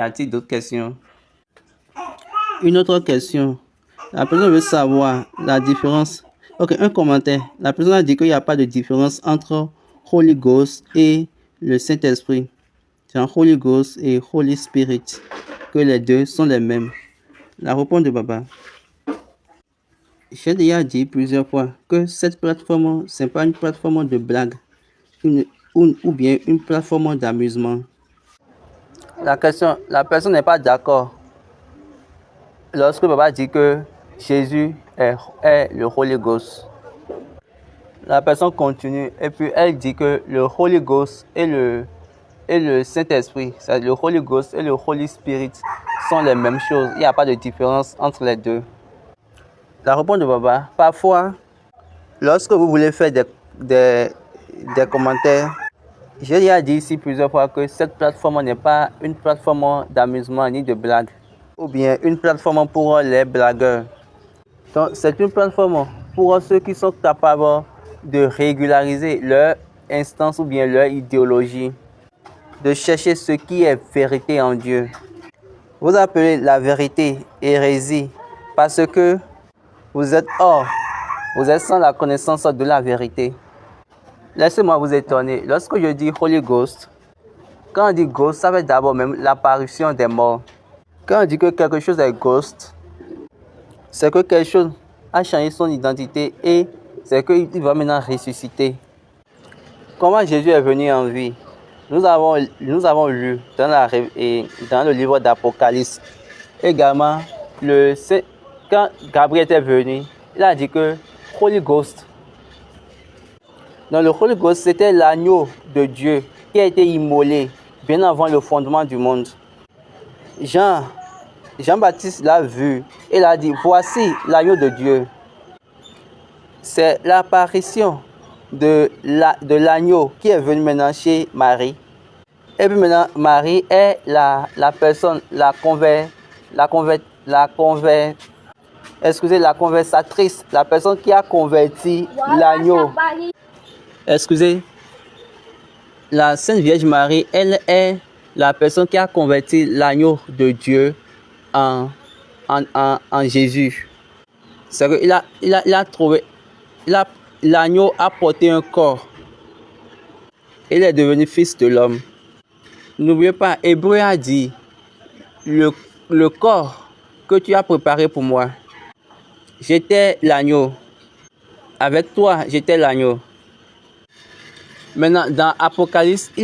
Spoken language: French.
Y a-t-il d'autres questions? Une autre question. La personne veut savoir la différence. Ok, un commentaire. La personne a dit qu'il n'y a pas de différence entre Holy Ghost et le Saint-Esprit. C'est un Holy Ghost et Holy Spirit. Que les deux sont les mêmes. La réponse de Baba. J'ai déjà dit plusieurs fois que cette plateforme, ce n'est pas une plateforme de blague ou bien une plateforme d'amusement. La personne n'est pas d'accord. Lorsque Baba dit que Jésus est le Holy Ghost, la personne continue et puis elle dit que le Holy Ghost et le Saint-Esprit, c'est le Holy Ghost et le Holy Spirit sont les mêmes choses. Il n'y a pas de différence entre les deux. La réponse de Baba, parfois, lorsque vous voulez faire des commentaires, j'ai déjà dit ici plusieurs fois que cette plateforme n'est pas une plateforme d'amusement ni de blague, ou bien une plateforme pour les blagueurs. Donc, c'est une plateforme pour ceux qui sont capables de régulariser leur instance ou bien leur idéologie, de chercher ce qui est vérité en Dieu. Vous appelez la vérité hérésie parce que vous êtes hors, vous êtes sans la connaissance de la vérité. Laissez-moi vous étonner. Lorsque je dis Holy Ghost, quand on dit Ghost, ça veut d'abord même l'apparition des morts. Quand on dit que quelque chose est Ghost, c'est que quelque chose a changé son identité et c'est qu'il va maintenant ressusciter. Comment Jésus est venu en vie? Nous avons lu dans le livre d'Apocalypse. Également, quand Gabriel était venu, il a dit que Holy Ghost. Donc le Holy Ghost, c'était l'agneau de Dieu qui a été immolé bien avant le fondement du monde. Jean-Baptiste l'a vu et il a dit, voici l'agneau de Dieu. C'est l'apparition de l'agneau qui est venu maintenant chez Marie. Et puis maintenant, Marie est la personne, la conversatrice, la personne qui a converti l'agneau. Excusez, la Sainte Vierge Marie, elle est la personne qui a converti l'agneau de Dieu en Jésus. C'est que l'agneau a porté un corps. Il est devenu fils de l'homme. N'oubliez pas, Hébreu a dit, le corps que tu as préparé pour moi, j'étais l'agneau. Avec toi, j'étais l'agneau. Maintenant, dans Apocalypse, il est